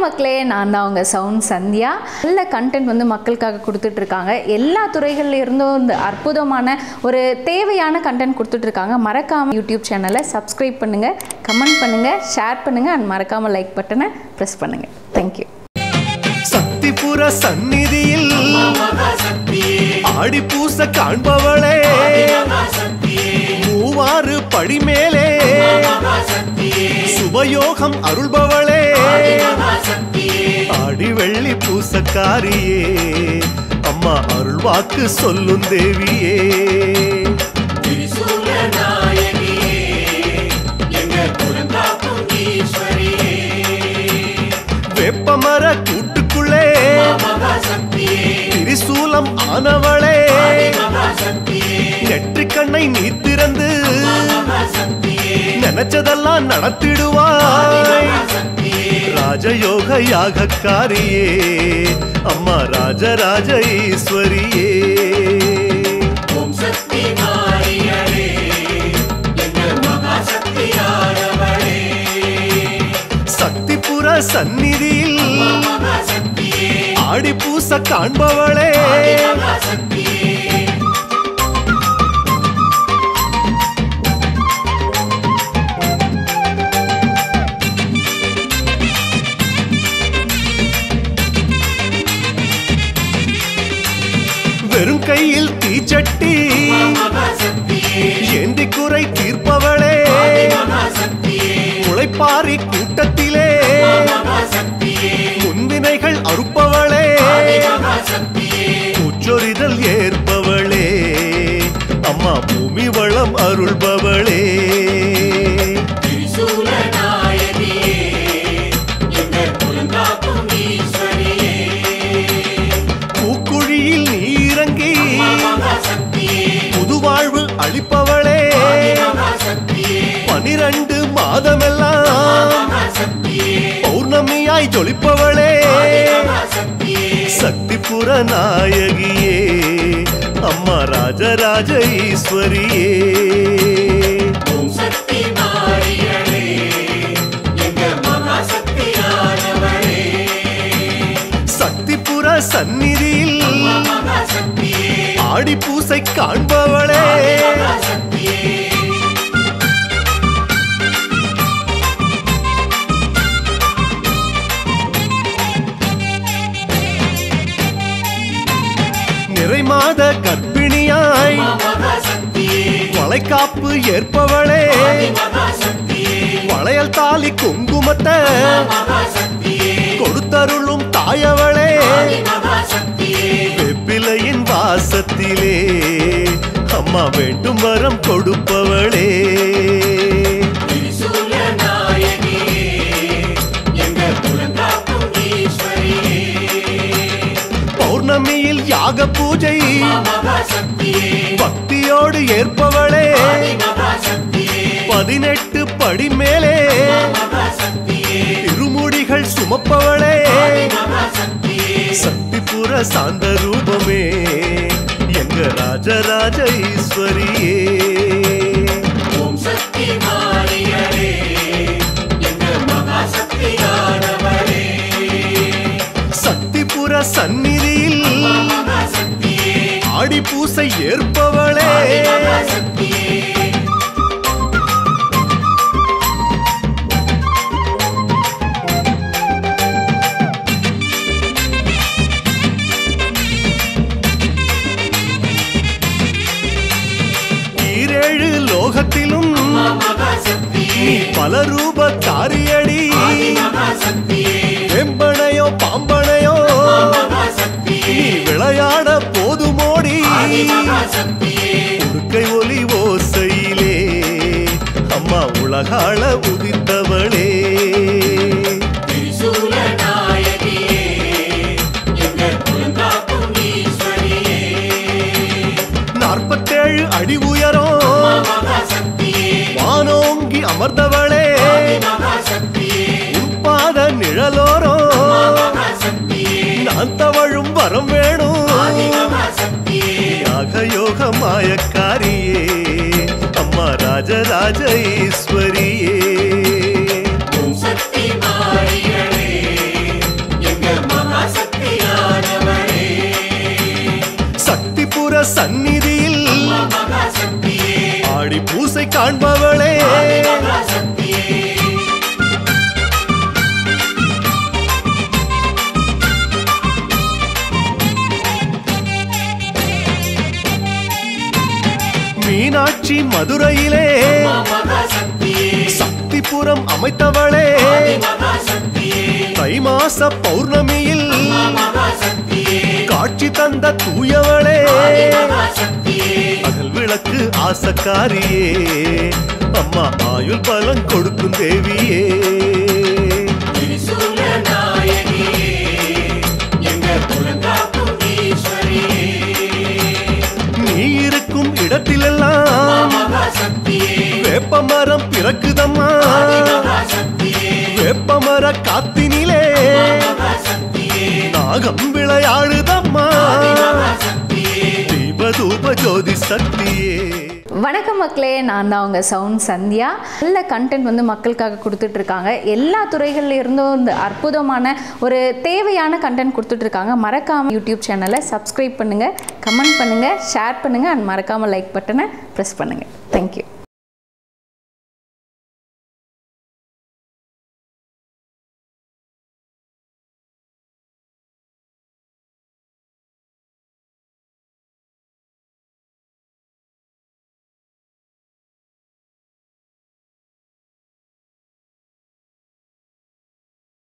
மக்களே, நான் தான் உங்கள் சவுண்ட் சந்தியா. நல்ல கண்டென்ட் வந்து மக்களுக்காக கொடுத்துட்ருக்காங்க. எல்லா துறைகளில் இருந்தும் இந்த அற்புதமான ஒரு தேவையான கண்டென்ட் கொடுத்துட்ருக்காங்க. மறக்காமல் யூடியூப் சேனலை சப்ஸ்கிரைப் பண்ணுங்கள், கமெண்ட் பண்ணுங்கள், ஷேர் பண்ணுங்கள் அண்ட் மறக்காமல் லைக் பட்டனை ப்ரெஸ் பண்ணுங்கள். தேங்க்யூ. சக்திபுர சந்நிதியில் ஆடி பூச காண்பவளே, மூவாறு படிமேலே சுபயோகம் அருள்பவளே, ஆடி வெள்ளி பூசக்காரியே, அம்மா அருள்வாக்கு சொல்லும் தேவியே, வேப்பமர கூட்டுக்குள்ளே திரிசூலம் ஆனவளே, நெற்றிக் கண்ணை நீ திறந்து நினைச்சதெல்லாம் நடத்திடுவாய், ராஜயோக யாகக்காரியே, அம்மா ராஜராஜ ஈஸ்வரியே, சக்திபுர சந்நிதியில் ஆடி பூச காண்பவளே, வெறும் கையில் தீச்சட்டி ஏந்தி குறை தீர்ப்பவளே, முளைப்பாரி கூட்டத்திலே முன்வினைகள் அறுப்பவளே, உச்சொரிதல் ஏற்பவளே, அம்மா பூமி வளம் அருள்பவளே, பூக்குழியில் நீ இறங்கி புதுவாழ்வு அளிப்பவளே, 12 மாதமெல்லாம் பௌர்ணமியாய் ஜொலிப்பவளே, சக்திபுர நாயகியே, அம்மா ராஜராஜ ஈஸ்வரியே, சக்திபுர சந்நிதியில் ஆடி பூசை காண்பவளே, நிறைமாத கர்ப்பிணியாய் வளைகாப்பு ஏற்பவளே, வளையல் தாலி குங்குமத்தை கொடுத்தருளும் தாயவளே, வெப்பிலையின் வாசத்திலே அம்மா வேண்டும் வரம் கொடுப்பவளே, பௌர்ணமியில் யாக பூஜை பக்தியோடு ஏற்பவளே, 18 படி மேலே திருமுடிகள் சுமப்பவளே, சக்திபுர சாந்த ரூபமே, எங்க ராஜராஜ ஈஸ்வரியே, சக்திபுர சந்நிதியில் ஆடி பூசை ஏற்பவளே, ஈரேழு லோகத்திலும் நீ பல ரூப தாரியடி, வெம்பனையோ பாம்பனையோ நீ விளையாட போதுமோடி, உடுக்கை ஒலி ஓசையிலே அம்மா உலகாள உதித்தவளே, 47 அடி உயரம் வானோங்கி அமர்ந்தவளே, உட்பாத நிழலோரோ நான் தவழும் வரம் வேணும், யாக யோக மாயக்காரியே, அம்மா ராஜராஜ ஈஸ்வரியே, உங்க சந்நிதியில் ஆடி பூசை காண்பவளே மீனாட்சி மதுரையிலே சக்திபுரம் அமைத்தவளே தை மாச பௌர்ணமியில் காட்சி தந்த தூயவளே அகல் விளக்கு ஆசக்காரியே அம்மா ஆயுள் பலன் கொடுக்கும் தேவியே நீ இருக்கும் இடத்திலெல்லாம் வேப்பமரம் பிறக்குதம்மா வேப்பமர காத்தினிலே நாகம் விளையாடுதம்மா தீபதூப ஜோதி சக்தியே. வணக்கம் மக்களே, நான் தான் உங்கள் சவுண்ட் சந்தியா. நல்ல கண்டென்ட் வந்து மக்களுக்காக கொடுத்துட்ருக்காங்க. எல்லா துறைகளில் இருந்தும் இந்த அற்புதமான ஒரு தேவையான கண்டென்ட் கொடுத்துட்ருக்காங்க. மறக்காமல் யூடியூப் சேனலை சப்ஸ்கிரைப் பண்ணுங்கள், கமெண்ட் பண்ணுங்கள், ஷேர் பண்ணுங்கள் அண்ட் மறக்காமல் லைக் பட்டனை ப்ரெஸ் பண்ணுங்கள். தேங்க்யூ.